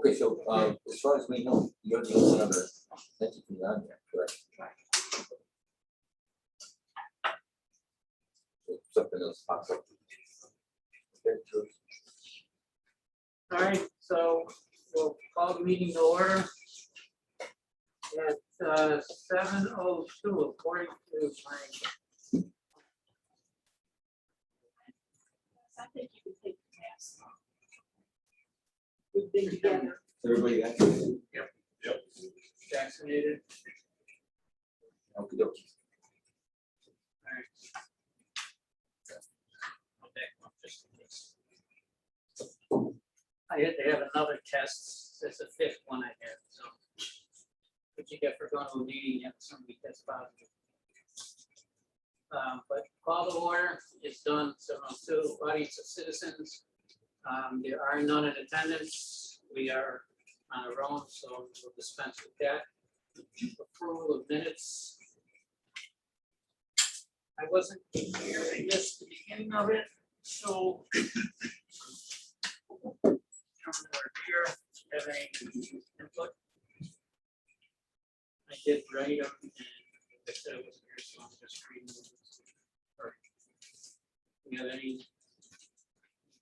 Okay, so, as far as we know, you're the only other entity on there, correct? If something else pops up. Okay, sure. All right, so we'll call the meeting to order at 7:02, according to my. I think you can take the mask off. We've been together. Everybody vaccinated? Vaccinated. Okay, dokie. All right. Okay, well, just in case. I had to have another test. That's the fifth one I had, so. What you get for going to a meeting, you have somebody test positive. But call to order is done, 7:02, audience of citizens. There are none in attendance. We are on our own, so we'll dispense with that. Approval of minutes. I wasn't here, I missed the beginning of it, so. Here, have any input? I did write them, and I said I wasn't here, so I'm just reading them. Or, we have any?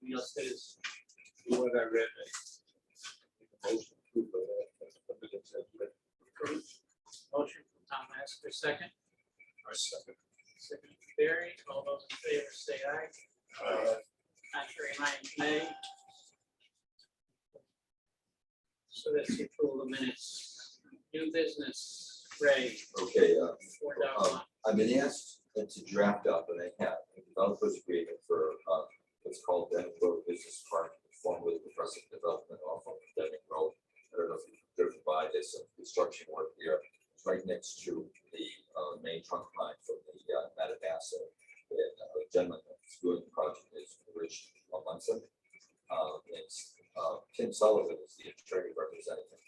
Anybody else that is? What I read, motion approved by that. Approved. Motion from Tom Lasker, second. Our second. Second from Barry. All those in favor say aye. Contrary minded, nay. So that's the approval of minutes. New business, Ray, Okay, 4.1. I've been asked to draft up, and I have, a developer's agreement for, what's called Deming Road Business Park, formerly Progressive Development off of Deming Road. I don't know if you've driven by this construction work here. It's right next to the main trunk line from the Mattabassa. And the gentleman that's doing the project is Rich Munson. It's Tim Sullivan is the attorney representative.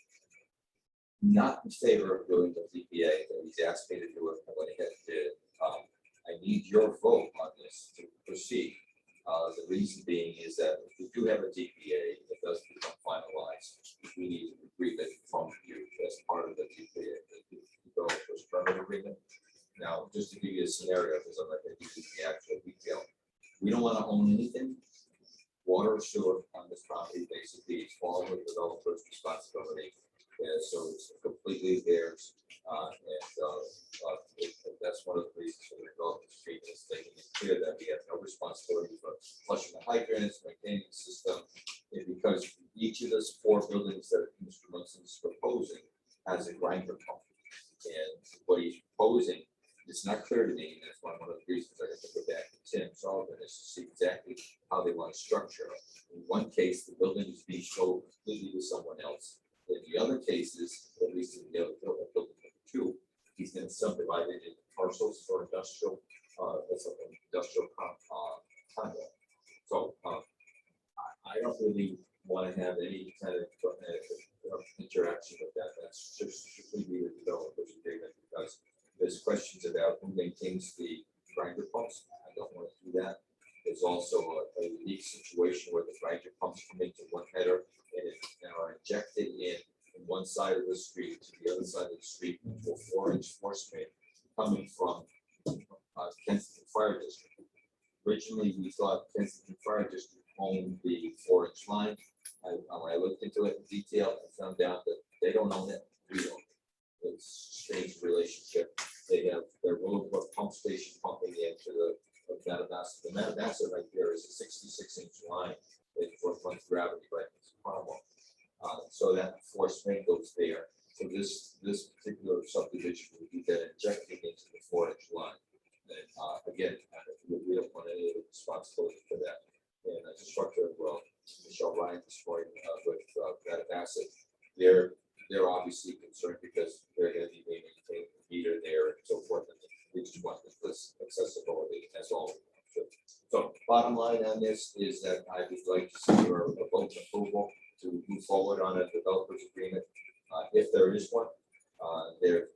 Not in favor of doing the DPA, but he's asked me to do it. I went ahead and did it. I need your vote on this to proceed. The reason being is that if we do have a DPA, it does become finalized. We need an agreement from you as part of the DPA, the developer's permit agreement. Now, just to give you a scenario, because I'm not going to give you the actual detail, we don't want to own anything. Water or sewer on this property, basically, it's all the developer's responsibility. So it's completely theirs. That's one of the reasons for the development street is making it clear that we have no responsibility for flushing the hydrants, maintaining the system. And because each of those 4 buildings that Mr. Munson is proposing has a grinder pump. And what he's proposing, it's not clear to me, and that's one of the reasons I have to go back to Tim Sullivan is to see exactly how they want to structure it. In one case, the building is being sold completely to someone else. In the other cases, at least in the other building number 2, he's going to subdivide it into parcels for industrial, condo. So I don't really want to have any kind of interaction with that. That's just strictly the developer's agreement because there's questions about who maintains the grinder pumps. I don't want to do that. There's also a unique situation where the grinder pumps come into one header and are injected in one side of the street to the other side of the street into a 4-inch force main coming from Kensington Fire District. Originally, we thought Kensington Fire District owned the 4-inch line. When I looked into it in detail, I found out that they don't own it. We own it. It's a strange relationship. They have their little pump station pumping into the Mattabassa. The Mattabassa right there is a 66-inch line for gravity, right? It's a problem. So that force main goes there. So this particular subdivision would be then injecting into the 4-inch line. And again, we don't want any of the responsibility for that. And I just talked to Michelle Ryan this morning with Mattabassa. They're obviously concerned because they're going to be maintaining the meter there and so forth. And they just want this accessibility. That's all. So bottom line on this is that I would like to see your vote approval to move forward on a developer's agreement. If there is one, they're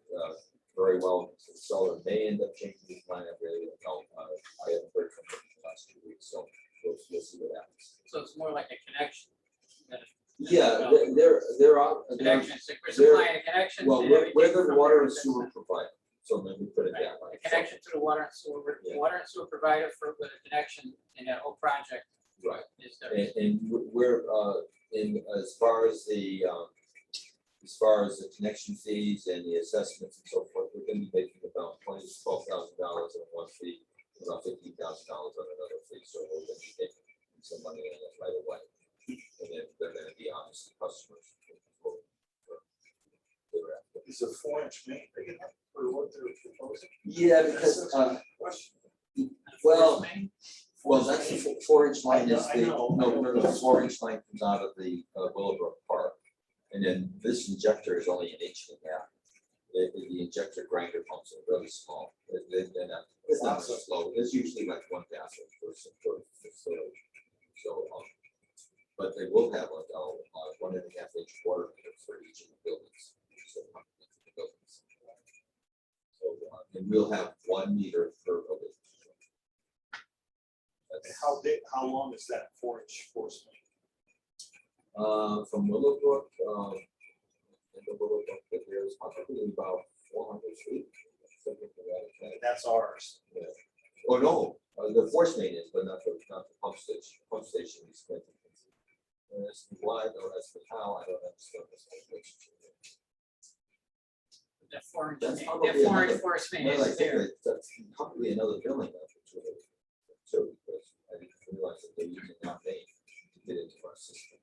very well Sullivan may end up changing his mind. I really don't know. I haven't heard from him in the last 2 weeks, so we'll see what happens. So it's more like a connection than a Yeah, there are. Connections, if we're supplying a connection. Well, to we're everything the from water there, and that's sewer not- provider, so maybe put it Right, that way. the connection to the water and sewer, Yeah. water and sewer provider for, with a connection in that whole project Right, is there. and we're, in, as far as the connection fees and the assessments and so forth, we're gonna be making about $12,000 on one fee, about $15,000 on another fee, so we're gonna be making some money on it right away. And then they're gonna be honest customers. Is a 4-inch main big enough for what they're proposing? Yeah, That's because, a question. well, Force main? well, that's the 4-inch line is I the, know. no, the 4-inch line comes out of the Willowbrook Park. And then this injector is only 1.5 inches. The injector grinder pumps are really small. They're not, it's not so slow. There's usually like one gallon per facility. So, but they will have like 1.5 inch water meter for each of the buildings. So, and we'll have 1 meter per building. And how big, how long is that 4-inch force main? From Willowbrook, and the Willowbrook, there's probably about 400 feet. Something to that effect. That's ours. Yeah. Oh, no, the force main is, but not the pump station. Pump station is. That's the why, though, that's the how, I don't understand this. The 4-inch That's main, probably the 4-inch another- force main No, I is think there. that's probably another building. So, because I didn't realize that they're using that main to get into our system.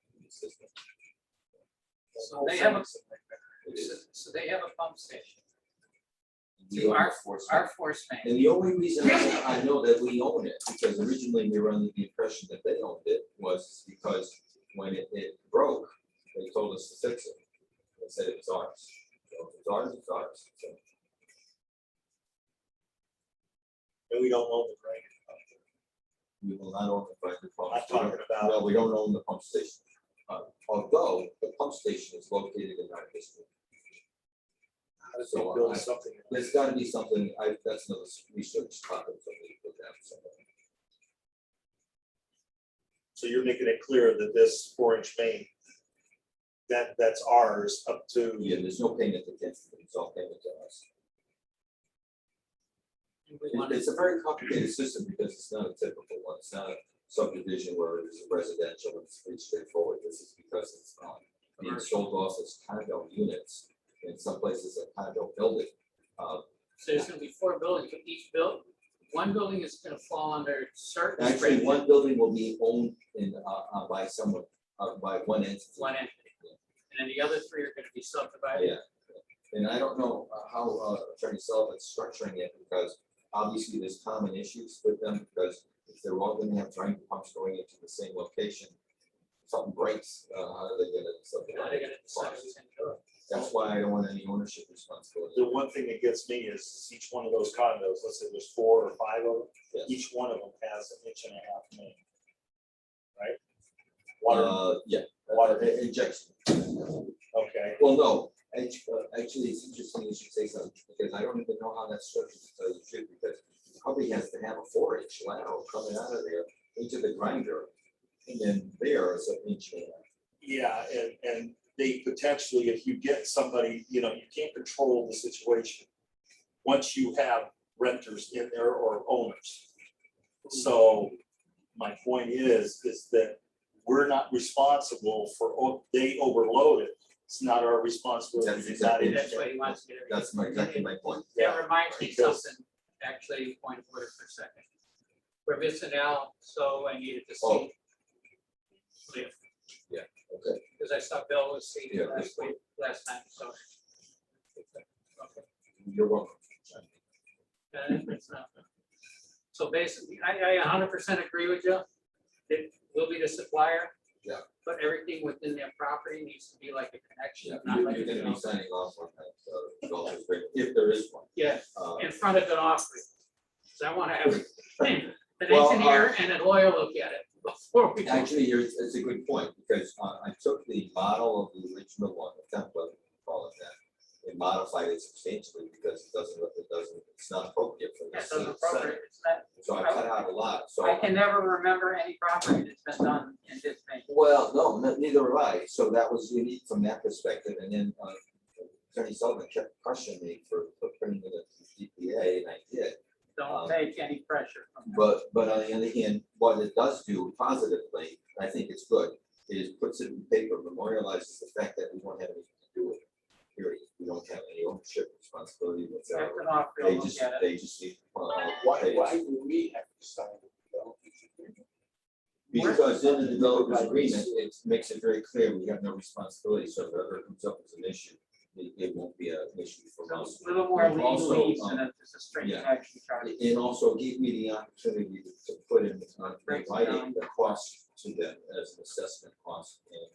So they have a, It is. so they have a pump station, We to own our, the force main. our force main. And the only reason I know that we own it, because originally we were under the impression that they owned it, was because when it broke, they told us to fix it. They said it was ours. So if it's ours, it's ours. So, And we don't own the grinder. we will not own the grinder pump. I'm talking about, No, we don't own the pump station. Although the pump station is located in our district. how does they So, build something? There's gotta be something, that's another research topic for me to put down somewhere. So you're making it clear that this 4-inch main, that's ours up to. Yeah, there's no payment against it, it's all payment to us. We want It's a very complicated system because it's not a typical one. It's not a subdivision where it's residential, it's pretty straightforward. This is because it's being sold off as condo units. In some places, a condo building. So there's gonna be 4 buildings, but each one building is gonna fall under certain. Actually, one building will be owned by someone, by one entity. One entity, and then the other 3 are gonna be subdivided. Yeah. And I don't know how Attorney Sullivan's structuring it because obviously there's common issues with them because if they're all gonna have drain pumps going into the same location, something breaks, how are they gonna Now subdivide they're it? gonna decide who's gonna do it. That's why I don't want any ownership responsibility. The one thing that gets me is each one of those condos, let's say there's 4 or 5 of them, Yes. each one of them has 1.5 inch main. Right? Water, Yeah, water. injection. okay, Well, no, actually, it's interesting you should say something, because I don't even know how that's structured, to tell you the truth, because it probably has to have a 4-inch lateral coming out of there into the grinder, and then there is an inch and a half. yeah, and they potentially, if you get somebody, you can't control the situation once you have renters in there or owners. So my point is that we're not responsible for, they overload it. It's not our responsibility. That's It's not exactly- in That's there. what he wants to get. That's exactly my point. That reminds me of because- something, actually, point of order for a second. We're missing out, so I needed to Oh. see. Live, Okay, because I saw Bill was seated Yeah, last time, so. Okay. you're welcome. It's not- So basically, I 100% agree with you. It will be the supplier. Yeah. But everything within their property needs to be like a connection, Yeah, not you're like, gonna be signing off on that, development agreement, if there is one. yeah, Uh, in front of an offering. So I want to have an Well, engineer and a lawyer look at it before we. Actually, it's a good point, because I took the model of the original one, the template, call it that, and modified it substantially because it's not appropriate for That this. doesn't appropriate, it's not, So I cut out a lot, so. I can never remember any property that's been done in this vein. Well, no, neither have I. So that was unique from that perspective. And then Attorney Sullivan kept pressuring me for putting it at the DPA, and I did. Don't take any pressure from them. But on the other hand, what it does do positively, I think it's good, is puts it in paper, memorializes the fact that we don't have anything to do with it. Period. We don't have any ownership responsibility whatsoever. Captain Off, They look just, at it. they just need. Why do we have to sign the development agreement? Because in the developers agreement, it makes it very clear we have no responsibility, so if it ever comes up as an issue, it won't be an issue for So us. a little more Also, legalese and it's a straight yeah. action charge. It also gave me the opportunity to put in writing the cost to them as an assessment cost and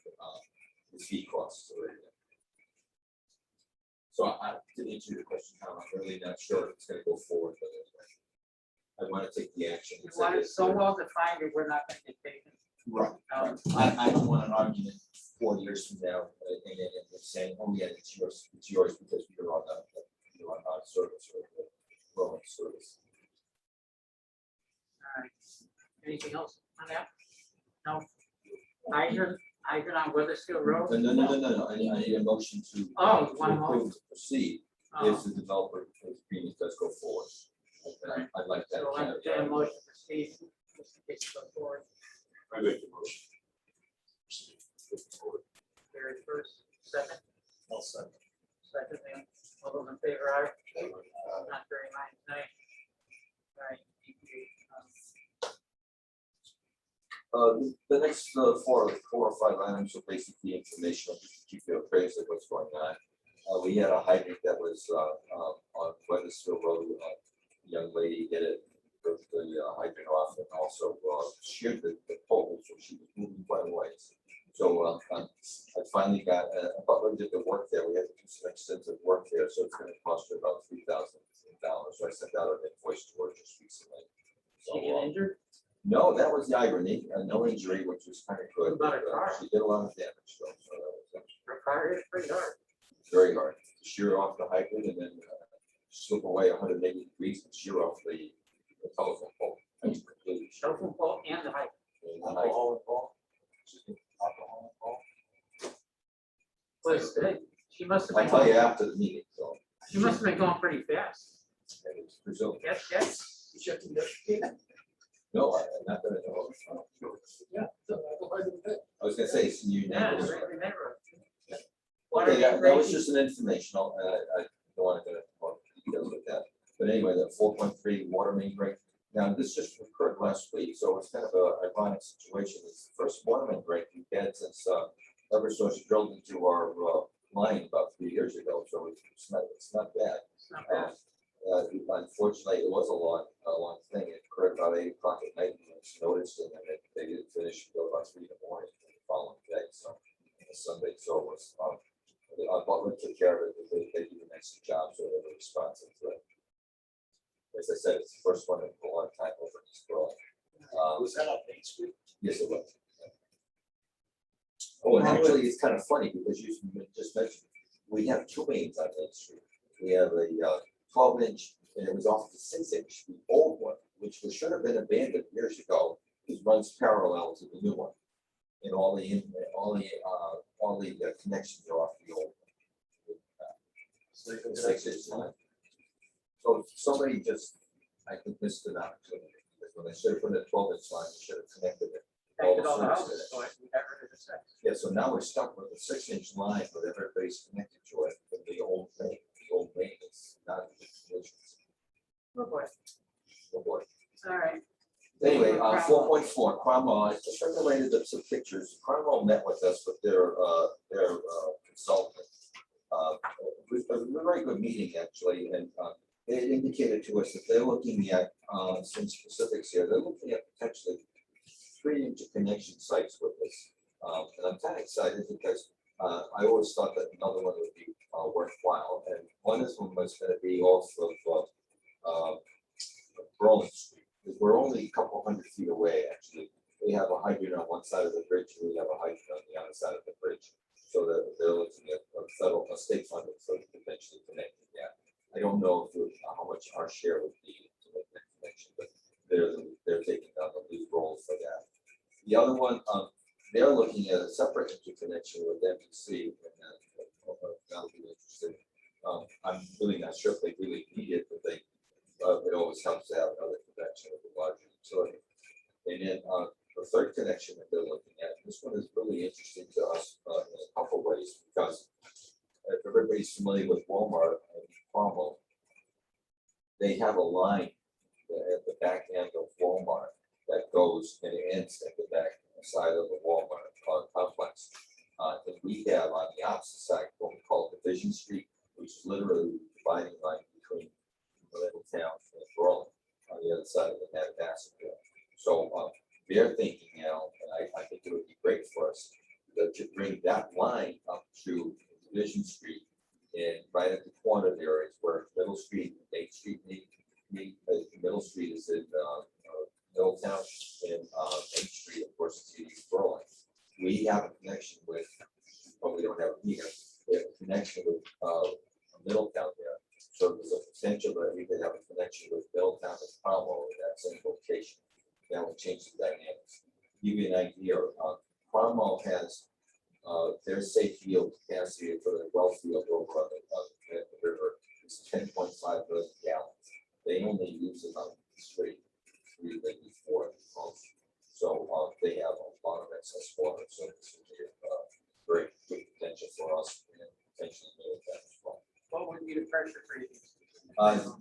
the fee costs already. So I to answer your question, Tom, I'm really not sure if it's gonna go forward, but I wanna take the action. You want it so well defined that we're not gonna get taken. Right. I don't want an argument 4 years from now, and then saying, oh, yeah, it's yours because you're on our service or the growing service. All right. Anything else on that? No. Hydrant on Weathersfield Road? No, I need a motion to. Oh, to one more. approve to proceed if the developer agreement does go forward. And I'd like that. So I'm getting a motion to proceed, just in case you go forward. I make the motion. Very first, second, I'll second. then all those in favor, aye. Not very much tonight. All right. The next four or five items are basically informational, just to keep you appraised of what's going on. We had a hydrant that was on Weathersfield Road. A young lady hit it, took the hydrant off, and also sheared the pole, so she was moving quite a ways. So I finally got a butler did the work there. We had to do some extensive work there, so it's going to cost her about $3,000. So I sent out an invoice to her just recently. So, She get injured? no, that was the irony. No injury, which was kind of good. What about her but, car? she did a lot of damage, though, so that was Her car hit it pretty hard. very hard. To shear off the hydrant and then slip away 180 degrees and shear off the telephone pole. That's completely sheared. Telephone pole and the hydrant. And the hydrant. Alcohol involved? Alcohol involved? Was, she must have I'll been, tell you going- after the meeting, so. she must have been going pretty fast. And it's presumed. Yes. You check the investigation. No, not that I know of. Yeah. so I go ahead with that. I was gonna say, it's in your Yeah, neighborhood. right in the neighborhood. Okay, Water that was rate just an informational, I don't want to go into more details with that. But anyway, the 4.3 water main break, now this just occurred last week, so it's kind of a ironic situation. It's the first water main break we've had since Eversource drilled into our line about 3 years ago, so it's not bad. It's not bad. Unfortunately, it was a long thing. It occurred about 8 o'clock at night, and it's noticed, and then they didn't finish until about 3 in the morning the following day, so Sunday, so it was, Butler took care of it, they did an excellent job, so they were responsive to it. As I said, it's the first one in a long time over in East Berlin. Was that on Main Street? Yes, it was. Oh, and actually, it's kind of funny because you just mentioned, we have 2 mains on Main Street. We have a 12-inch, and it was off the 6-inch, the old one, which should have been abandoned years ago. It runs parallel to the new one. And all the connections are off the old So you can 6-inch line. So somebody just, I think, missed an opportunity, because when they should have put in a 12-inch line, they should have connected it. Connected all the service houses, so to it. we got rid of the sex. Yeah, so now we're stuck with a 6-inch line, but everybody's connected to it, but the old thing, the old main is not in good condition. Oh, boy. Oh, boy. All right. Anyway, Cromwell. 4.4, Cromwell, I just related to some pictures. Cromwell met with us with their consultant. It was a very good meeting, actually, and they indicated to us that they're looking at some specifics here. They're looking at potentially 3 interconnection sites with us. And I'm kind of excited because I always thought that another one would be worthwhile. And one of them was going to be off of Berlin Street. We're only a couple hundred feet away, actually. We have a hydrant on one side of the bridge, and we have a hydrant on the other side of the bridge. So that they're looking at a state funded, so potentially connecting that. I don't know how much our share would be to make that connection, but they're taking on the lead role for that. The other one, they're are looking at a separate interconnection with MPC, and that'll be interesting. I'm really not sure if they really need it, but it always helps to have another connection with a larger utility. And then, the third connection that they're looking at, this one is really interesting to us, in a couple ways, because if everybody's familiar with Walmart and Cromwell, they have a line at the back end of Walmart that goes and ends at the back side of the Walmart complex. And we have on the opposite side what we call Division Street, which is literally the dividing line between Middletown and Berlin on the other side of the Madagascar. So they're thinking now, and I think it would be great for us to bring that line up to Division Street, and right at the corner there is where Middle Street and Main Street meet. Middle Street is in Middletown, and Main Street, of course, is in East Berlin. We have a connection with, but we don't have it here. We have a connection with Middletown there. So there's a potential that we could have a connection with Middletown and Cromwell in that same location. That would change the dynamics. Give you an idea, Cromwell has their safe yield capacity for the well field over on the river is 10.5 million gallons. They only use about 3, maybe 4 at the most. So they have a lot of excess water. So this would be a very good potential for us and potentially Middletown as well. What would be the pressure gradient?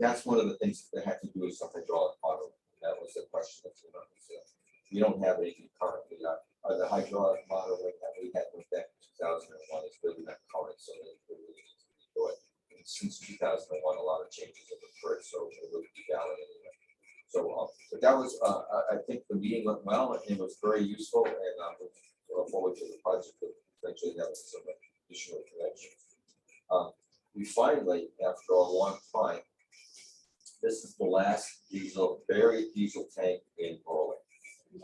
That's one of the things that they have to do is some hydraulic modeling. That was the question that came up. So we don't have anything currently. The hydraulic modeling that we had with that 2001 is really not current, so they really need to do it. And since 2001, a lot of changes have occurred, so it would be valid anyway. So, but that was, I think the meeting went well, and it was very useful, and I'm looking forward to the project of eventually having some additional connections. We finally, after a long time, this is the last buried diesel tank in Berlin. And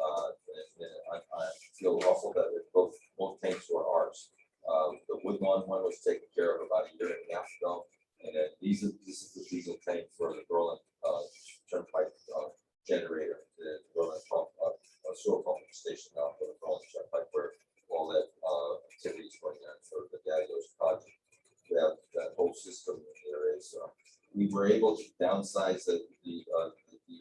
I feel awful that both tanks were ours. The Woodlawn one was taken care of about a year and a half ago, and then this is the diesel tank for the Berlin Turnpike generator, the Berlin sewer pumping station now for the Berlin Turnpike, where all that activity is going on for the Dadios project. We have that whole system there is. We were able to downsize the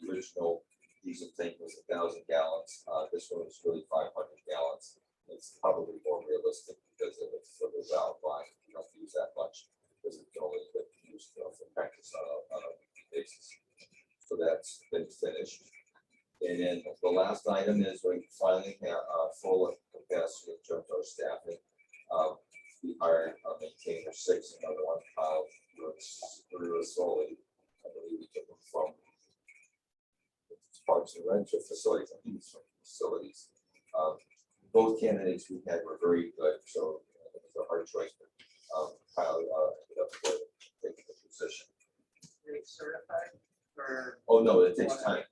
original diesel tank was 1,000 gallons. This one is really 500 gallons. It's probably more realistic because of its sort of valve line. You don't use that much because it can only get used for practice on a basis. So that's been finished. And then the last item is we finally have full capacity in terms of our staffing. We hired a maintainer 6, another one, solely, I believe we took them from Parks and Rent facilities, I think it's from facilities. Both candidates we had were very good, so it was a hard choice, but Kyle ended up taking the position. Are they certified or? Oh, no, it takes time.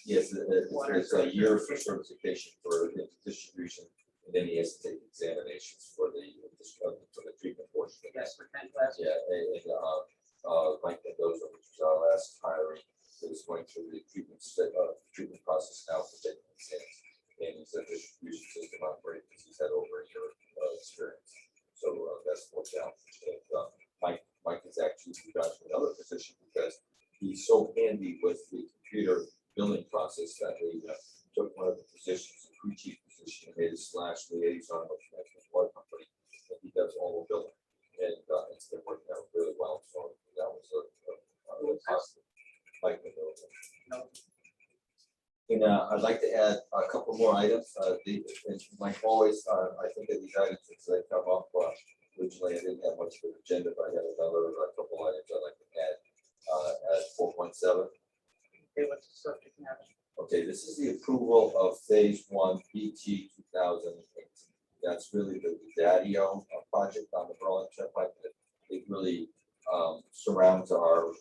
Yes, it's a year for certification for the distribution, and then he has to take examinations for the treatment portion. Yes, for 10 classes. Yeah, and Mike Mendoza, which was our last hiring, is going through the treatment process now for taking exams. And he's a distribution system operator because he's had over a year of experience. So that's worked out. And Mike has actually got to another position because he's so handy with the computer billing process that we took one of the positions, the crew chief position, and made a /liaison with the National Water Company. And he does all the billing. And it's been working out really well. So that was a really positive. Mike Mendoza. No. And I'd like to add a couple more items. Like always, I think of these items as they come up. Originally, I didn't have much of an agenda, but I had another couple items I'd like to add at 4.7. Okay, what's the subject matter? Okay, this is the approval of phase 1 BT 2008. That's really the Daddio project on the Berlin Turnpike. It really surrounds our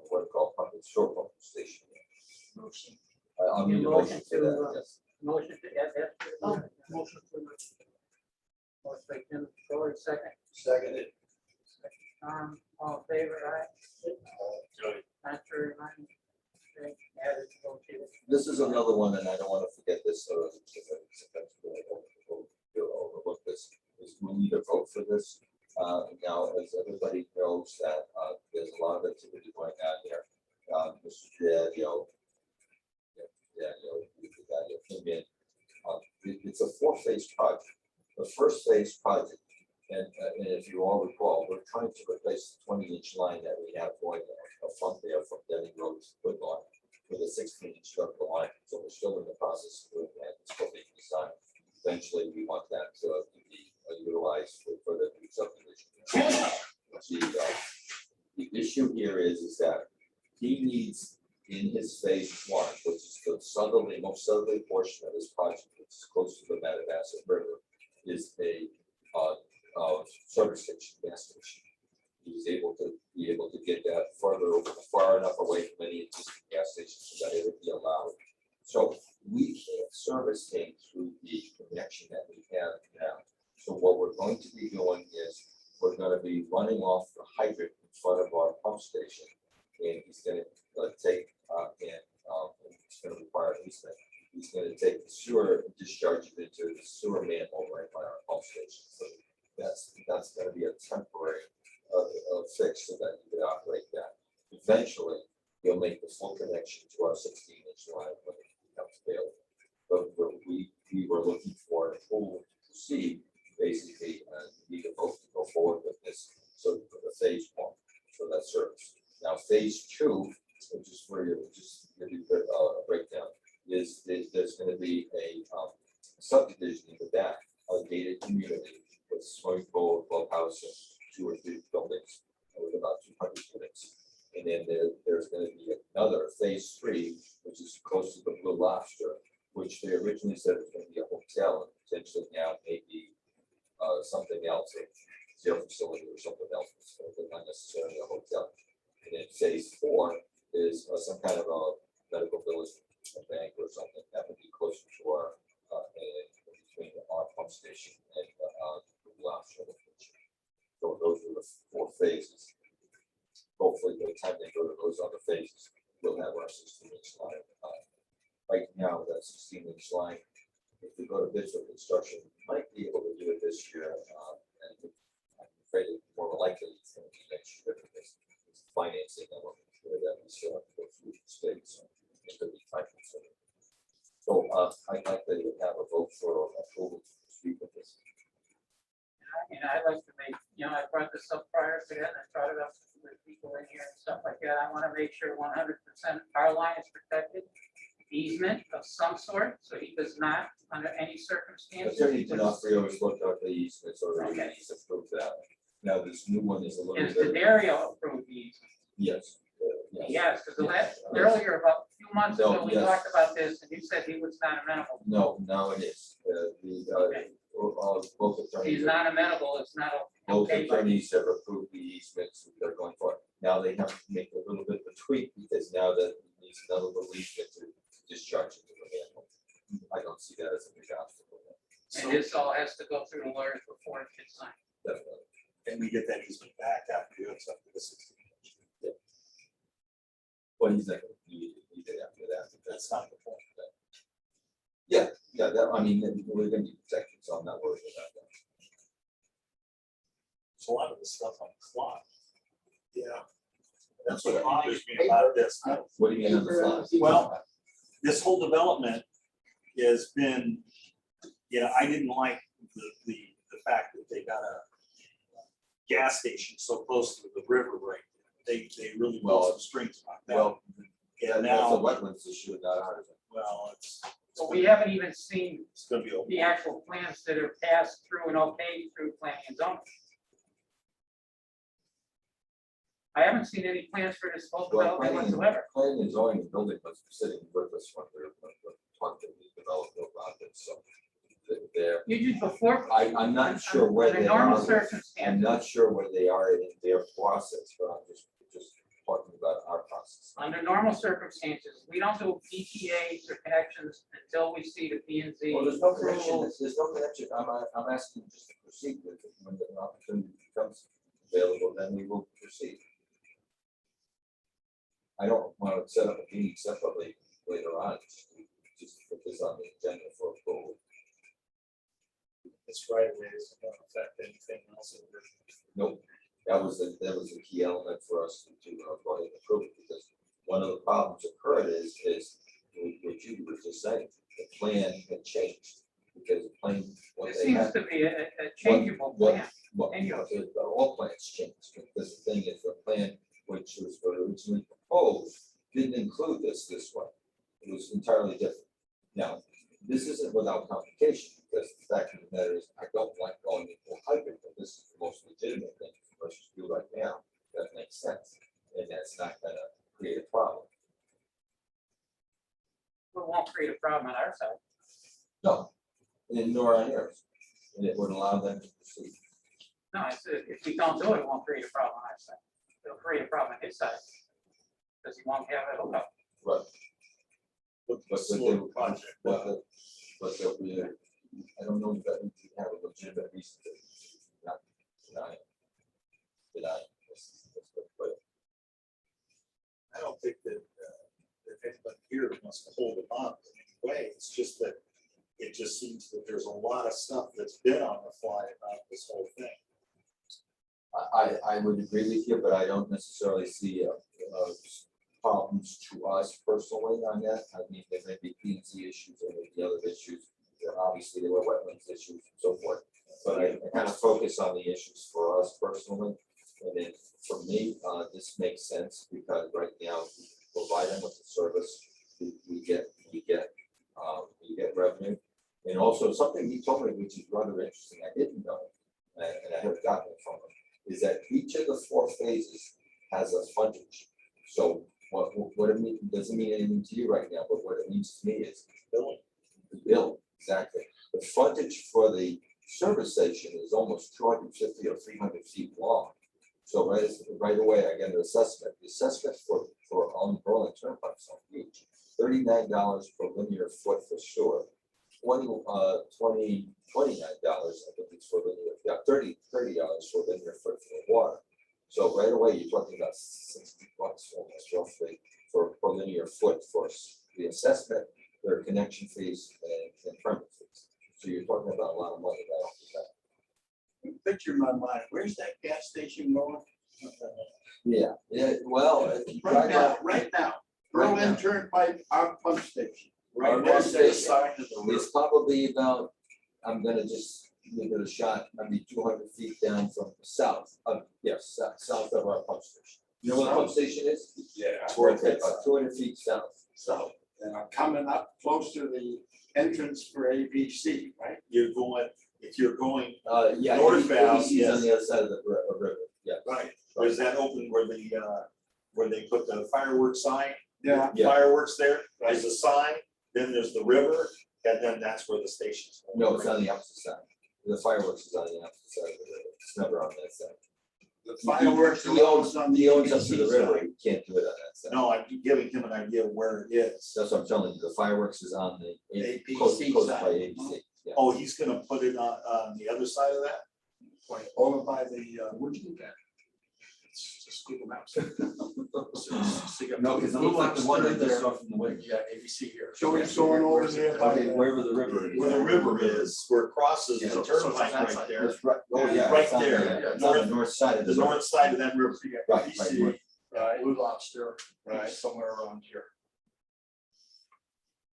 what we call pumping short pumping station. Motion. I'll need a motion for that. Yes. Motion to add that. Motion to. Motion by Tim Troy, second. Seconded. All in favor, aye. Contrary, none. Okay, added, okay. This is another one, and I don't want to forget this. this. Now, as everybody knows that, there's a lot of activity going on there. Mr. Diageo, came in. It's a four-phase project. The first phase project, and if you all recall, we're trying to replace the 20-inch line that we have going up front there from Denning Road to Woodlawn with a 16-inch structural line. So we're still in the process of doing that. It's still being designed. Eventually, we want that to be utilized for the subdivision. The issue here is that he needs in his phase one, which is the southerly, most southerly portion of this project, which is close to the Mattabesset River, is a service station, gas station. He's able to get that far enough away from any existing gas stations so that it would be allowed. So we can't service things through the connection that we have now. So what we're going to be doing is we're going to be running off the hydrant in front of our pump station, and he's going to take it's going to require an easement. He's going to take the sewer and discharge it into the sewer manhole right by our pump station. So that's going to be a temporary fix so that you can operate that. Eventually, you'll make the full connection to our 16-inch line when it becomes available. But we were looking for a tool to proceed, basically, we can both go forward with this. So for the phase one, so that's service. Now phase two, which is for you, just give you a breakdown, is there's going to be a subdivision in the back, a gated community with swimming pool, clubhouse, and 2 or 3 buildings with about 200 units. And then there's going to be another phase 3, which is close to the Blue Lobster, which they originally said was going to be a hotel, and potentially now maybe something else, a jail facility or something else, but not necessarily a hotel. And then phase 4 is some kind of a medical village, a bank or something that would be closer to our between our pump station and the Lobster location. So those are the 4 phases. Hopefully, by the time they go to those other phases, we'll have our 16-inch line. Right now, that 16-inch line, if we go to bids for construction, we might be able to do it this year. And I'm afraid it's more likely it's going to be next year because it's financing that we still have to go through the state. So it could be time consuming. So I'd like to have a vote for approval to speak with this. And I'd like to make, I brought this up prior to that, and I brought it up with people in here and stuff like that. I want to make sure 100% our line is protected. Easement of some sort, so he does not, under any circumstances. Attorney D'Onofrio has looked at the easements already, Okay. he's approved that. Now, this new one is a little Is bit. the Dario approved the easement? Yes. Yes, because earlier, about a few months ago, we Yes. talked about this, and you said he was not amenable. No, now it is. Okay. Both attorneys. He's not amenable, it's not Both okay. but- attorneys have approved the easements they're going for. Now they have to make a little bit of a tweak because now that he needs another release to discharge it to the manhole. I don't see that as a big obstacle. And this all has to go through the lawyers before it gets signed. Definitely. And we get that easement back after you accept the 16. Well, he's not going to need it after that. That's not the point. Yeah, that, I mean, we're going to be protected, so I'm not worried about that. There's a lot of this stuff on the clock. Yeah. That's what bothers me about this. What do you mean on the fly? Well, this whole development has been, I didn't like the fact that they got a gas station so close to the river right there. They really Well, some strings on that. Well, And that's a now, wetlands issue, not ours. well, it's So we haven't even seen gonna be the actual plans that are passed through and okayed through planning and zoning. I haven't seen any plans for this whole Well, development whatsoever. Planning and zoning and building was sitting with us when we were talking to the developer about it, so they're, You did before. I'm not sure where Under they normal are. I'm circumstances, not sure where they are in their process, but I'm just talking about our process. under normal circumstances, we don't do ETAs or connections until we see the P and Z. Well, there's no connection, there's no connection, I'm asking just to proceed with it, when the opportunity becomes available, then we will proceed. I don't want to set up a meeting separately later on, just put this on the agenda for approval. this right away isn't gonna affect anything else. Nope, that was a key element for us to go ahead and approve it, because one of the problems occurred is what you were just saying, the plan had changed, because the plan, what It they seems had. to be a changeable plan. Well, Anyway. all plans changed, because the thing is, the plan which was originally proposed didn't include this way. It was entirely different. Now, this isn't without complication, because the fact of the matter is, I don't like going into a hybrid, but this is the most legitimate thing for us to do right now. That makes sense, and that's not gonna create a problem. We won't create a problem on our side. No, and nor on yours, and it would allow them to proceed. No, if we don't do it, it won't create a problem on our side. It'll create a problem on his side. Because he won't have it hooked up. Right. But But slow they- project. But there'll be, I don't know that we have a legitimate reason to not deny this, but I don't think that anybody here wants to hold them up in any way. It's just that it just seems that there's a lot of stuff that's been on the fly about this whole thing. I would agree with you, but I don't necessarily see problems to us personally on that. I mean, there may be P and Z issues, there may be other issues. Obviously, there were wetlands issues and so forth, but I kind of focus on the issues for us personally. And then for me, this makes sense because right now, we provide them with the service, we get revenue. And also something he told me, which is rather interesting, I didn't know, and I haven't gotten it from him, is that each of the 4 phases has a frontage. So what it means, doesn't mean anything to you right now, but what it means to me is Billing. the bill, exactly. The frontage for the service station is almost 250 or 300 feet long. So right away, I get an assessment. The assessment for on the Berlin Turnpike is not huge. $39 per linear foot for sure. $29, I think it's for linear, yeah, $30 for linear foot for the water. So right away, you're talking about $60 almost roughly for per linear foot for the assessment, their connection fees and permit fees. So you're talking about a lot of money right off the bat. Picture in my mind, where's that gas station going? Yeah, well. Right now, Berlin Turnpike, our pump station. Our Right next pump to the station side of the road. It's probably about, I'm gonna just give it a shot, maybe 200 feet down from the south, south of our pump station. You know where the pump station is? Yeah. Okay, about 200 feet south. And I'm coming up close to the entrance for ABC, right? You're going, if you're going, Yeah. Northbound, ABC is on the other side of the river, yeah. right, there's that open where where they put the fireworks sign. Yeah. Yeah. Fireworks there's a sign, then there's the river, and then that's where the station's. going. No, it's on the opposite side. The fireworks is on the opposite side of the river. It's never on that side. The fireworks He are owns, always on the he owns up to ABC the river, side. he can't do it on that side. No, I'm giving him an idea of where it is. That's what I'm telling you, the fireworks is on the ABC close side. by ABC, yeah. Oh, he's gonna put it on the other side of that? Over by the, where'd you get that? It's just Google Maps. No, because it looks like the one I just saw from the way. Yeah, ABC here. So he's going over there by Okay, the. wherever the river is. Where the river is, where it crosses Yeah, the so- turnpike right there, It's right, oh, yeah. Right it's on there, the- It's on the north side of the the river. north side of that river. Right, ABC, right. right, Blue Lobster, Right. somewhere around here.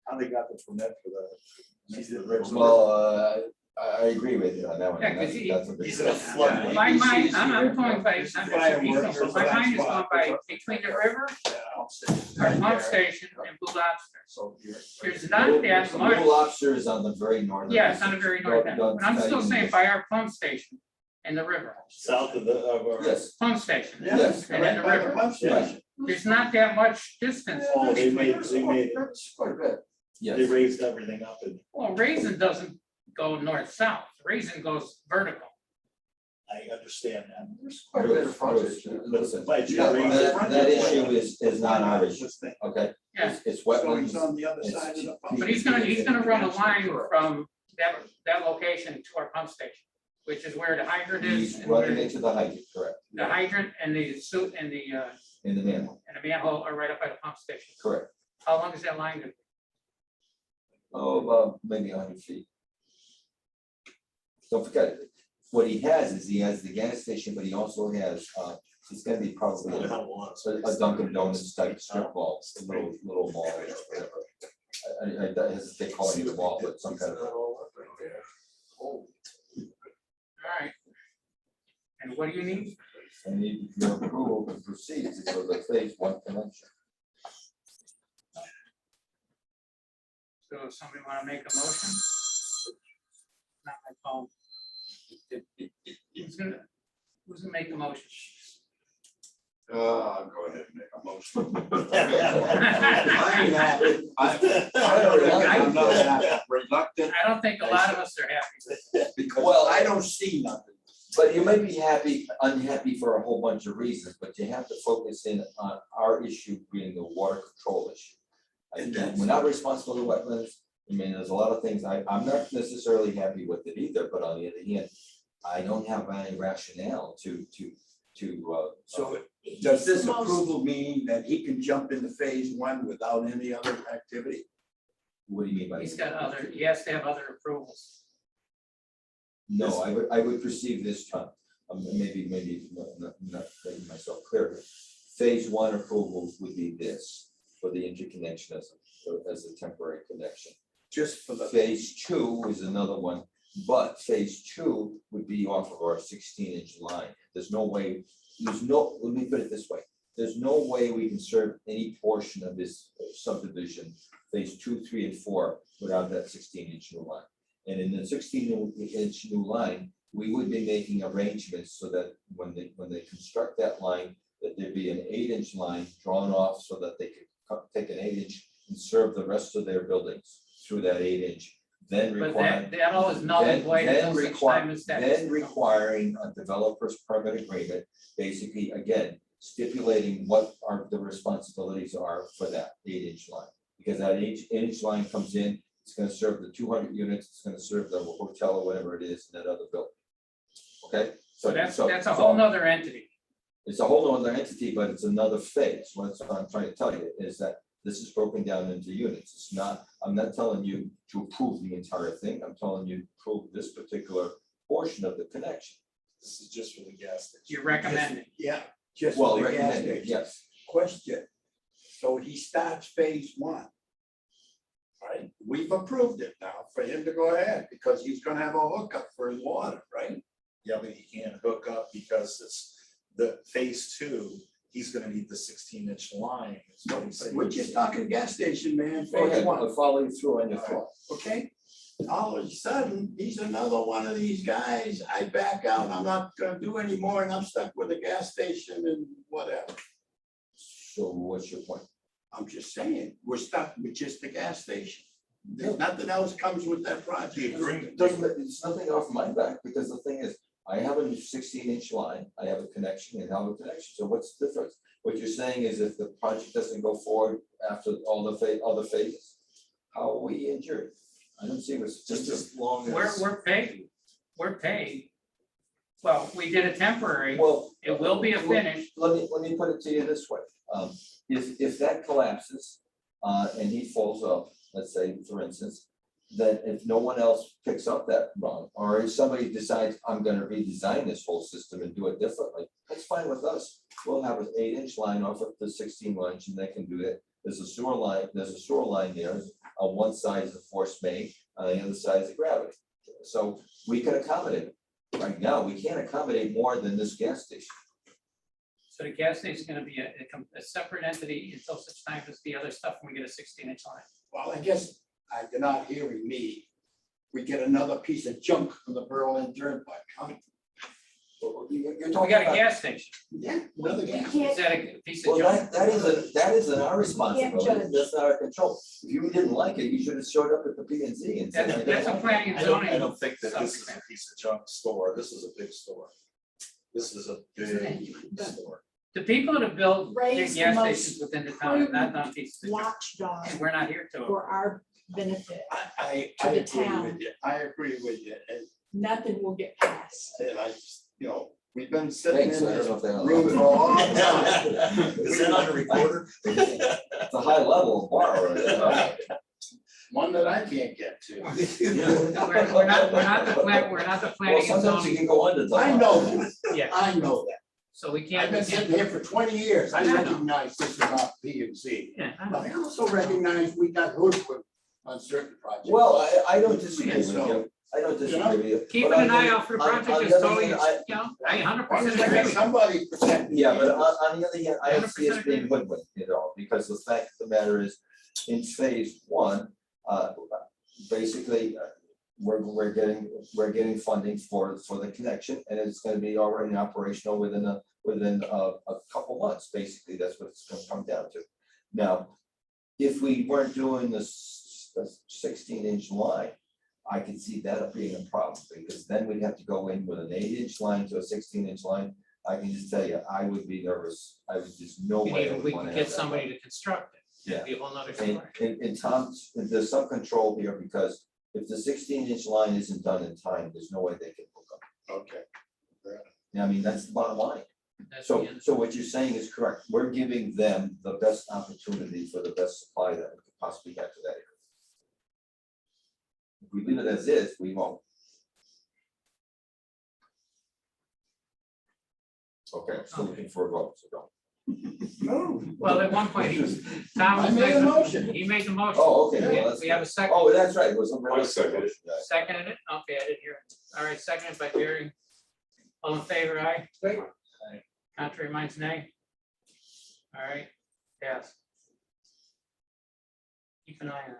How they got the permit for that? Well, I agree with you on that one. Yeah, 'cause That's a big he's in a deal. flood. Yeah. My mind, I'm here. going by, I'm This is just fireworks, reasonable. My that's mind is going why. by between the river, Yeah, I'll say. our Right pump there. station and Blue Lobster. So here. There's not that Blue much. Lobster is on the very north. Yeah, it's on the very north end, but I'm still saying by our pump station and the river. South of our. Yes, Pump station. Yeah, Yes. And then right the by the river. pump station. There's not that much distance. Oh, they made, That's quite a bit. they yes. raised everything up and Well, Raisin doesn't go north-south. Raisin goes vertical. I understand that. There's quite a bit of frontage. Listen, But you that, raised that- that issue is not our issue, This thing. okay? Yeah. It's So he's wetlands. on the other side of the pump. But he's gonna run a line from that location to our pump station, which is where the hydrant is. He's And running where into the hydrant, correct, the hydrant and the suit and the in the manhole, manhole are right up by the pump station. correct. How long is that line? Oh, about maybe 100 feet. don't forget, what he has is he has the gas station, but he also has, it's gonna be probably a Dunkin' Donuts type strip mall, a little mall or whatever. I hesitate calling it a mall, but some kind of. All right. And what do you need? I need your approval to proceed for the phase one connection. So if somebody want to make a motion? Not my phone. Who's gonna make the motion? I'll go ahead and make a motion. I ain't happy. I'm not that reluctant. I don't think a lot of us are happy with it. Because, Well, I don't see nothing. but you may be unhappy for a whole bunch of reasons, but you have to focus in on our issue being the water control issue. Again, we're not responsible for wetlands. I mean, there's a lot of things, I'm not necessarily happy with it either, but on the other hand, I don't have any rationale to. So does this approval mean that he can jump into phase one without any other activity? What do you mean by? He's got he has to have other approvals. No, I would perceive this, maybe not making myself clear. Phase one approvals would be this, for the interconnection as a temporary connection. Just for the, Phase two is another one, but phase two would be off of our 16-inch line. There's no way, let me put it this way. There's no way we can serve any portion of this subdivision, phase 2, 3, and 4, without that 16-inch new line. And in the 16-inch new line, we would be making arrangements so that when they construct that line, that there'd be an 8-inch line drawn off so that they could take an 8-inch and serve the rest of their buildings through that 8-inch. Then But require. that all is null and void until such time as that. Then requiring a developer's permit agreement, basically, again, stipulating what the responsibilities are for that 8-inch line. Because that 8-inch line comes in, it's gonna serve the 200 units, it's gonna serve the hotel or whatever it is in that other building. Okay? So that's a whole nother entity. It's a whole other entity, but it's another phase. What I'm trying to tell you is that this is broken down into units. It's not, I'm not telling you to approve the entire thing. I'm telling you to approve this particular portion of the connection. This is just for the gas station. You're recommending. yeah, just Well, for the gas recommended, station. yes. Question, so he starts phase one. Right, we've approved it now for him to go ahead because he's gonna have a hookup for his water, right? Yeah, but he can't hook up because it's the phase 2, he's gonna need the 16-inch line. is what he's saying. We're just talking gas station, man, Go phase ahead, one, I'll follow you through on your thought. okay? All of a sudden, he's another one of these guys, I back out, I'm not gonna do anymore, and I'm stuck with a gas station and whatever. So what's your point? I'm just saying, we're stuck with just the gas station. There's nothing else comes with that project. It's nothing off my back, because the thing is, I have a 16-inch line, I have a connection and I have a connection, so what's the difference? What you're saying is if the project doesn't go forward after all the other phases, how are we injured? I don't see what's Just as long as. We're paid. Well, we did a temporary, Well, it will be a finish. let me put it to you this way. If that collapses, and he falls up, let's say, for instance, then if no one else picks up that run, or if somebody decides, I'm gonna redesign this whole system and do it differently, that's fine with us. We'll have an 8-inch line off of the 16-inch, and they can do that. There's a sewer line there, on one side is the force main, on the other side is the gravity. So we can accommodate it. Right now, we can't accommodate more than this gas station. So the gas station is gonna be a separate entity until such time as the other stuff, when we get a 16-inch line. Well, I guess you're not hearing me. We get another piece of junk from the Berlin Turnpike, huh? You're We talking got a about, gas station. yeah, another gas. Is that a piece of Well, junk? that isn't our responsibility, judge. that's not our control. If you didn't like it, you should have showed up at the P and Z and said. That's a planning and zoning. I don't think that this is a piece of junk store. This is a big store. This is a big store. The people that have built big Raise the gas most stations within the town have not done pieces of junk. watchdog And we're not here to. for our benefit. I To the agree town. with you. I agree with you. Nothing will get passed. And I, we've been sitting in Thanks, I don't this know if that- room for a long time. Is that on the recorder? It's a high level of bar. one that I can't get to. We're not the plan, we're not the Well, planning and sometimes you zoning, can go under the. I know that, yeah, I know that. so we I've can't. been sitting here for 20 years. I I know. recognize this is not P and Z. Yeah, I But know. I also recognize we got hoodwinked on certain projects. Well, I don't disagree with So, you. I don't disagree with you. Keeping But on an eye the- out for the on- project on is the other totally, hand, you know, I 100% Why agree don't you with have you. somebody protect me? Yeah, but on the other hand, I don't see us 100% being hoodwinked, you know, because the fact of the matter is, in phase one, basically, we're getting funding for the connection, and it's gonna be already operational within a couple months, basically, that's what it's gonna come down to. Now, if we weren't doing this 16-inch line, I can see that being a problem, because then we'd have to go in with an 8-inch line to a 16-inch line. I can just tell you, I would be nervous. I would just no And way. I even would we wanna can have get that somebody line. to construct it. Yeah. That'd be a whole nother And, story. and Tom, there's some control here, because if the 16-inch line isn't done in time, there's no way they can hook up. Okay. Yeah, I mean, that's the bottom line. That's the So, end. so what you're saying is correct. We're giving them the best opportunity for the best supply that we could possibly get to that area. If we leave it as is, we won't. Okay, I'm still looking for a vote, so go. No. Well, at one point, Tom I was made a making, motion. he made the motion. Oh, okay, well, that's We have a good. second. Oh, that's right, it was a. I seconded it. Yeah. Seconded it? Okay, I didn't hear it. All right, seconded by Jerry. All in favor, aye? Aye. Contrary minds, nay? All right, yes. Keep an eye on it.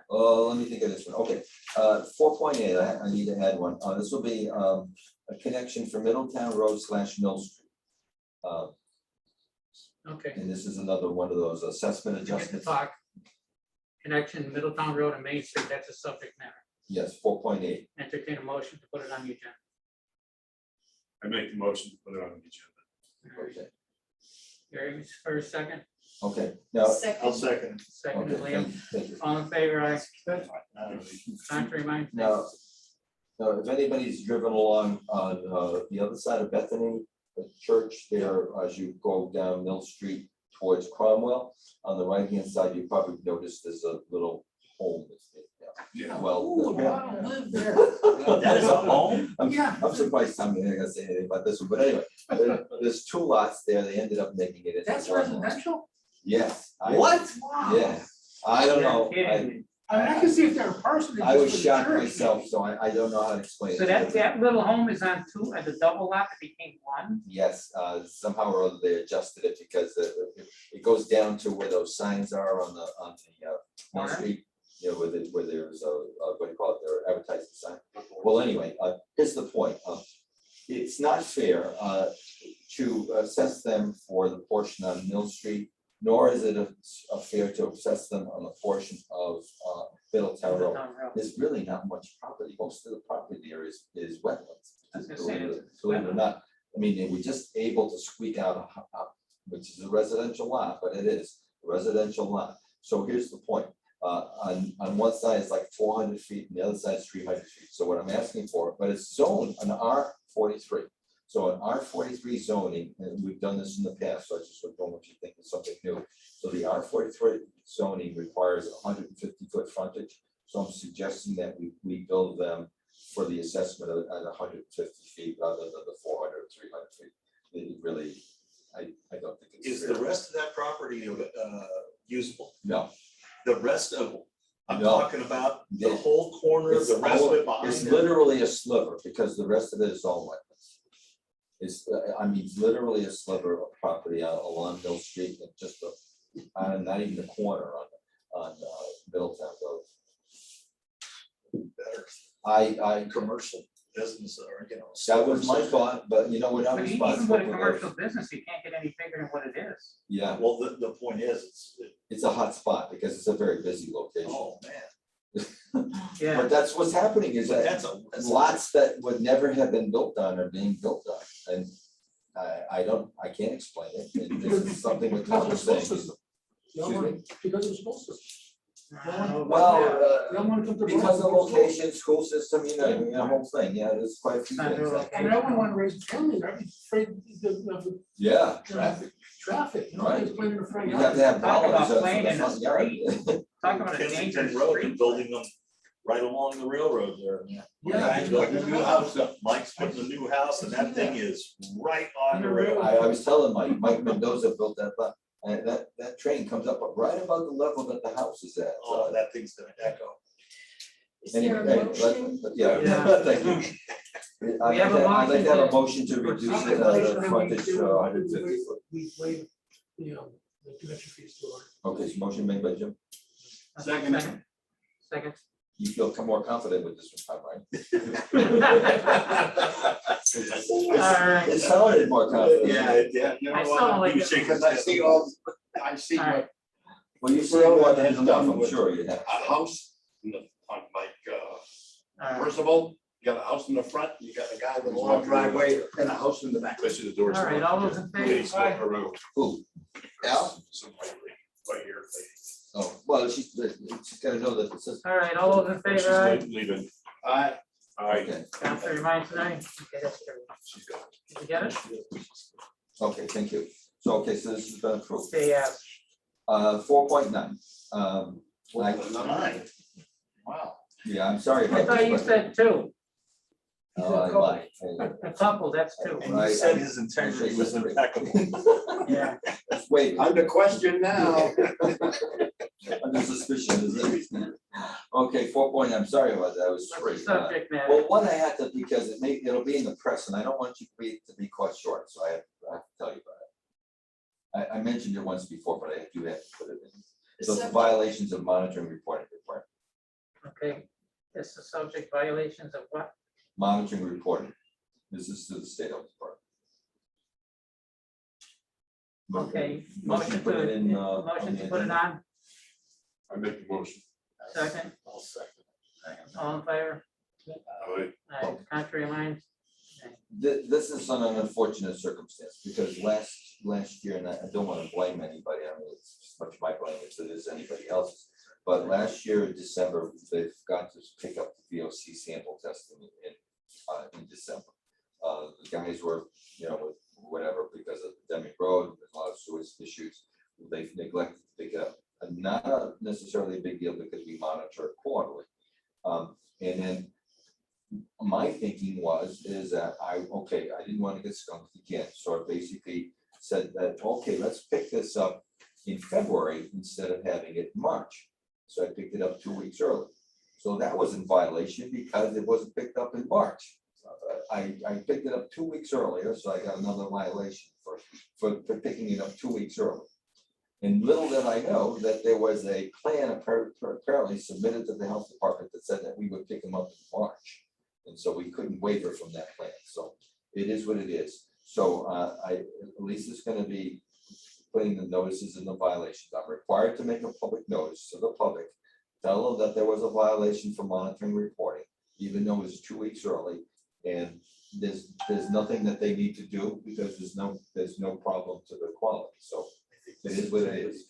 Let me think of this one, okay, 4.8, I need to add one, this will be, a connection for Middletown Road / Mill Street. Okay, And this is another one of those assessment we get to adjustments, talk. Connection Middletown Road and Main Street, that's a subject matter. yes, 4.8, Entertain a motion to put it on the agenda. I make the motion to put it on the agenda. All right. okay, Jerry, first, second, okay, now, I'll Second, second. second, okay, Liam. thank you. All in favor, aye? Contrary minds, nay? Now, if anybody's driven along on the other side of Bethany, the church there, as you go down Mill Street towards Cromwell, on the right-hand side, you probably noticed there's a little home. Yeah. Well. Ooh, I wanna live there. That is a home? I'm surprised Tommy ain't gonna say anything about this one, but anyway, there's 2 lots there, they ended up making it into. That's one lot. residential? Yes. What? Wow. Yeah, I don't know, You're kidding. I mean, I can see if they're a person. I was shocked myself, so I don't know how to explain it. So that little home is on two, at the double lot that became one? Yes, somehow or other they adjusted it because it goes down to where those signs are on the Mill Corner? Street. You know, where there's what do you call it, their advertising sign. Well, anyway, here's the point. It's not fair to assess them for the portion on Mill Street, nor is it a fair to assess them on the portion of Middletown Road. Middletown Road. There's really not much property. Most of the property there is wetlands. I was gonna say, Believe it or not, I mean, they were just able to squeak out which is a residential lot, but it is a residential lot. So here's the point. On one side it's like 400 feet and the other side is 300 feet. So what I'm asking for, but it's zoned an R43. So an R43 zoning, and we've done this in the past, so I just don't want you to think it's something new. So the R43 zoning requires 150-foot frontage. So I'm suggesting that we build them for the assessment at 150 feet rather than the 400 or 300 feet. It really, I don't think it's. Is fair. the rest of that property usable? No. The rest of, I'm No. talking about the The- whole corner, It's the rest of all- it behind It's it? literally a sliver because the rest of it is all wetlands. It's, I mean, it's literally a sliver of property along Mill Street and just not even a corner on Middletown Road. Better I, commercial business or, you know. that was my thought, but you know, we're not But even responsible with a for commercial those. business, you can't get any bigger than what it is. Yeah, Well, the point is, it's a hot spot because it's a very busy location. oh, man, Yeah, But that's what's happening is but that that's a. lots that would never have been built on are being built on. And I can't explain it. And this is something that Tom was saying. Excuse me? Because of school system. Well, You don't want to come to. because of location, school system, you know, the whole thing, yeah, there's quite a few Not things. really. And I wouldn't want to raise a family, I'd be afraid of the Yeah, traffic, you know, Right. just playing in the front you yard. have to have Talk about bollards up playing for the in the front yard. Talk about a Kensington dangerous Road, they're street. building them right along the railroad there. Guys putting a new house up. Mike's putting a new house and that thing is right on the railroad. I was telling Mike Mendoza built that, but that train comes up right about the level that the house is at. Oh, that thing's gonna echo. Is there a Anyway, motion? Yeah, Yeah. thank you. We have a I'd like to have a motion to for reduce some it, relation the that frontage, 150 foot. We waive, you know, the connection fees to our. Okay, so motion made by Jim. Second. Second. You feel more confident with this one time, right? All right. It sounded more confident. Yeah. You know I what? sound like He was shaking Because his I head. see all, I see All what right. Well, you see Well, more what than has enough, done I'm with sure you have. a house on like, All right. first of all, you got a house in the front, you got a guy with a long driveway and a house in the back. Especially the doors. All right, all those in favor? Aye. Who? Al? Some white lady, white hair lady. Oh, well, she's gotta know that it says. All right, all those in She's favor, aye? leaving. I, Okay, Counselor, your mind tonight? Okay, that's good. She's got. Did you get it? okay, thank you. So, okay, so this has been approved. Say yes. 4.9. nine. Wow. Yeah, I'm sorry I about thought you this. said two. but- I lied. A couple, that's two. And he said his integrity was impeccable. Yeah. Wait, Under question now. under suspicion, is it? Okay, 4.9, I'm sorry about that, I was What's the free. subject matter? Well, one I had to, because it'll be in the press, and I don't want you to be caught short, so I have to tell you about it. I mentioned it once before, but I do have to put it in. So it's violations of monitoring reporting requirement, Okay, it's the subject violations of what? monitoring reporting. This is to the state health department. Okay, Motion motion to put it to, in, motion to put it agenda. on, I make the motion. second, I'll second. all in favor? Aye. Aye, contrary minds? This is an unfortunate circumstance, because last year, and I don't want to blame anybody, I mean, it's as much my blame as it is anybody else's. But last year, in December, they forgot to pick up the VOC sample testing in December. The guys were, with whatever, because of Deming Road, there's a lot of sewage issues, they neglected to pick it up. Not necessarily a big deal because we monitor it quarterly. And then my thinking is that I didn't want to get skunked again, so I basically said that, okay, let's pick this up in February instead of having it in March. So I picked it up 2 weeks early. So that was in violation because it wasn't picked up in March. I picked it up 2 weeks earlier, so I got another violation for picking it up 2 weeks early. And little did I know that there was a plan apparently submitted to the health department that said that we would pick them up in March. And so we couldn't waiver from that plan. So it is what it is. So Lisa's gonna be putting the notices in the violations. I'm required to make a public notice to the public, tell them that there was a violation for monitoring reporting, even though it was 2 weeks early. And there's nothing that they need to do because there's no problem to the quality. So it is what it is.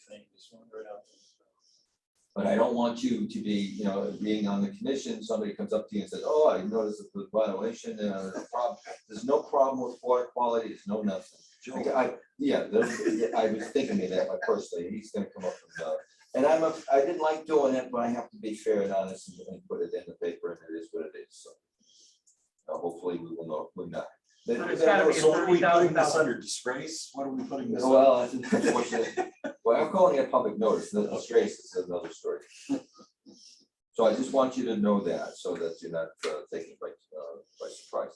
But I don't want you to be, being on the commission, somebody comes up to you and says, oh, I noticed a violation, there's a problem. There's no problem with water quality, there's no nothing. I was thinking of that, like personally, he's gonna come up with, and I didn't like doing it, but I have to be fair and honest and put it in the paper, and it is what it is, so. Hopefully we will not, we're not. But it's gotta be a So what are we putting this $30,000. under disgrace? What are we putting this? Well, that's unfortunate. Well, I'm calling it a public notice, the disgrace is another story. So I just want you to know that, so that you're not taken by surprise.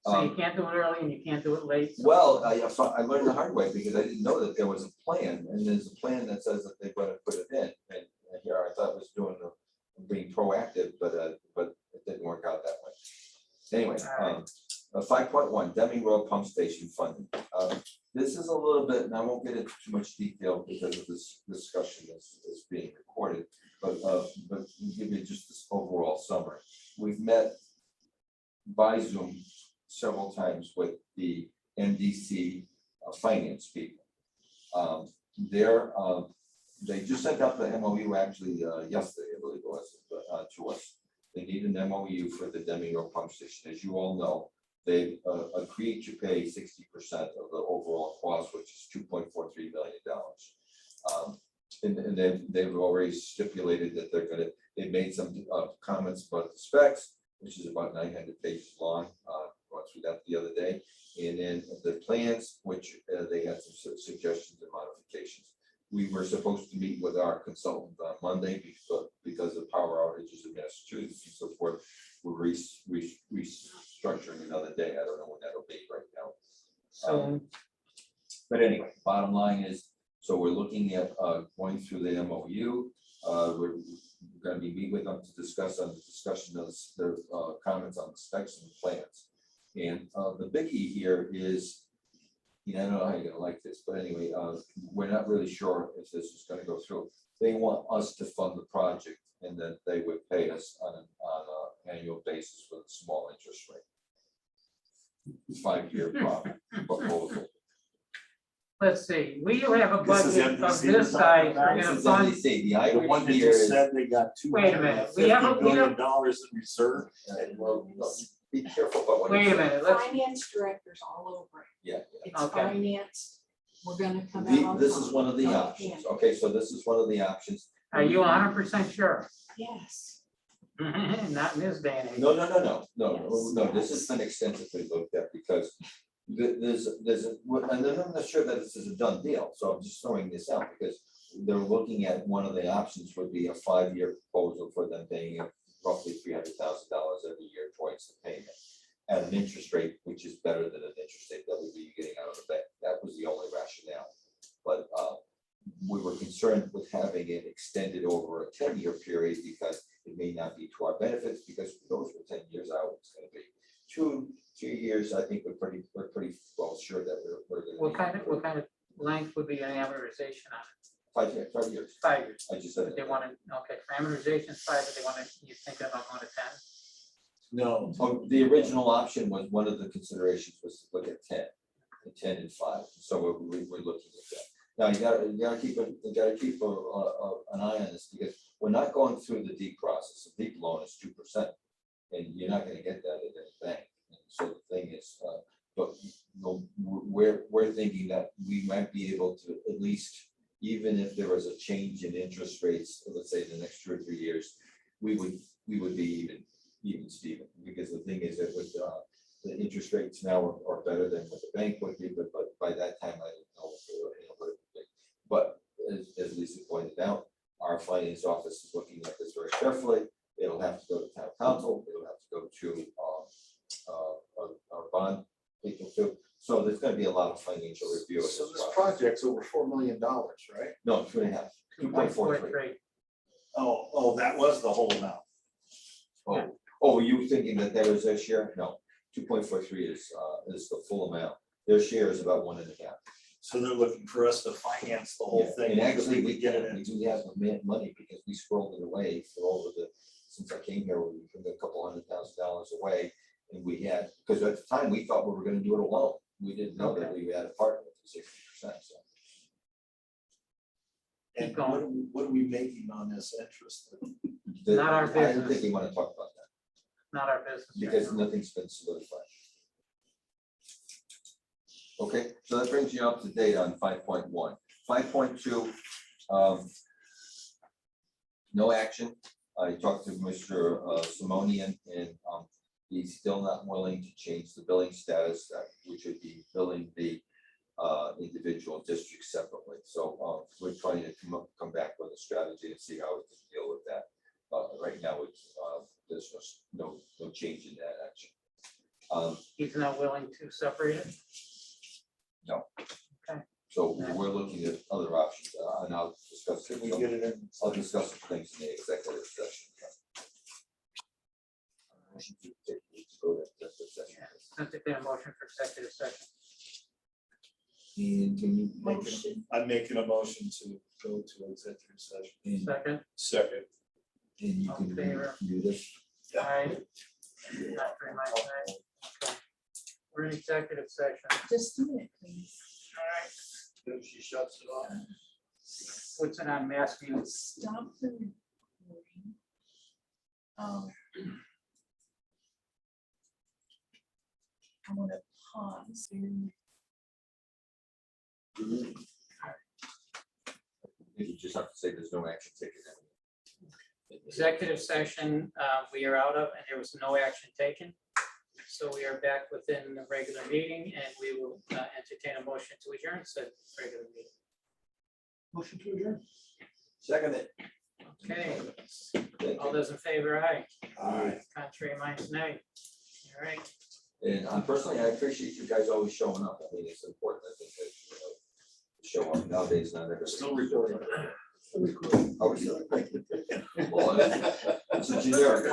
So you can't do it early and you can't do it late. Well, I learned the hard way because I didn't know that there was a plan, and there's a plan that says that they're gonna put it in, and here I thought was being proactive, but it didn't work out that way. Anyway, 5.1, Deming Road Pump Station funding. This is a little bit, and I won't get into too much detail because of this discussion is being recorded, but give you just this overall summary. We've met by Zoom several times with the NDC finance people. They just sent out the MOU actually yesterday, I believe it was, to us. They need an MOU for the Deming Road Pump Station. As you all know, they agreed to pay 60% of the overall cost, which is $2.43 million. And they've already stipulated that they're gonna, They made some comments about the specs, which is about 900 pages long. Went through that the other day. And then the plans, which they had some suggestions and modifications. We were supposed to meet with our consultant on Monday because of power outages in Massachusetts and so forth. We're restructuring another day. I don't know when that'll be right now. So, But anyway, bottom line is, so we're looking at going through the MOU. We're gonna be meeting with them to discuss on the discussion of their comments on the specs and the plans. And the biggie here is, I don't know how you're gonna like this, but anyway, we're not really sure if this is gonna go through. They want us to fund the project and then they would pay us on an annual basis with a small interest rate. 5-year proposal. let's see, we have a This is budget of MDC this we're talking size, about? we're This gonna is fund, NBC. The The idea one that here just is, said they got Wait a minute, we have a- $250 billion in reserve. and well, be careful about what. you wait a say. minute, let's, Finance directors all over it. Yeah. It's Okay. finance. We're gonna come out. This is one of the Don't options. panic. Okay, so this is one of the options. are you 100% sure? Yes. Not in this day and age. No, this has been extensively looked at because there's, and then I'm not sure that this is a done deal, so I'm just throwing this out because they're looking at one of the options would be a 5-year proposal for them paying roughly $300,000 every year towards the payment at an interest rate, which is better than an interest rate that would be getting out of the bank. That was the only rationale. But we were concerned with having it extended over a 10-year period because it may not be to our benefits because who knows what 10 years out it's going to be. 2 years, I think we're pretty well sure that we're going to. What kind of length would be an amortization on it? 5 years, 5 years. 5 years. I just said. But they want to, okay, for amortization is 5, but they want to, you think about going to 10? No. Oh, the original option was, one of the considerations was to look at 10 and 5. So we're looking at that. Now you gotta keep an eye on this because we're not going through the deep process. The deep loan is 2%, and you're not going to get that at any bank. And so the thing is, but we're thinking that we might be able to at least, even if there was a change in interest rates, let's say in the next 2 or 3 years, we would be even Steven, because the thing is that with the interest rates now are better than what the bank would be, but by that time, I don't know what it would be. But as Lisa pointed out, our finance office is looking at this very carefully. It'll have to go to town council, it'll have to go to our bond people too. So there's gonna be a lot of financial review. of So this process. project's over $4 million, right? No, 2.5, 2.43. 2.43. Oh, that was the whole amount. Oh, were you thinking that there was their share? No, 2.43 is the full amount. Their share is about 1.5. So they're looking for us to finance the whole thing. And because actually, we could get it we in. do have the money because we scrolled it away for over since I came here, we put a couple $100,000 away. And we had, because at the time, we thought we were gonna do it alone. We didn't know that we had a partner with 60%, so. And Keep going. what are we making on this interest? Not our I don't think business. we wanna talk about that Not our business. right because now. nothing's been solidified. Okay, so that brings you up to date on 5.1. 5.2, no action. I talked to Mr. Simonian and he's still not willing to change the billing status, which would be billing the individual districts separately. So we're trying to come back with a strategy and see how we can deal with that. Right now, there's no change in that action. He's not willing to separate it? So we're looking at other options, and I'll discuss. Could we get it in? I'll discuss some things in the executive session. Motion to go to executive session. Entertain a motion for executive session. And can you make it? Motion. I'm making a motion to go to executive session. And Second, Second. you All can in favor? do this. aye. Not very much, aye. Okay. We're in executive session. Just a minute, please. All right. If she shuts it off. Puts it on mass mute. Stop the recording. I'm gonna pause. You just have to say there's no action taken. executive session, we are out of, and there was no action taken. So we are back within the regular meeting, and we will entertain a motion to adjourn said regular meeting. Motion to adjourn. Second it. Okay, Thank all you. those in favor, aye. Aye. Contrary minds, nay. All right, And personally, I appreciate you guys always showing up. I mean, it's important, I think, that, show up nowadays, not everybody. Still recording. Oh, we still- Well, it's a generic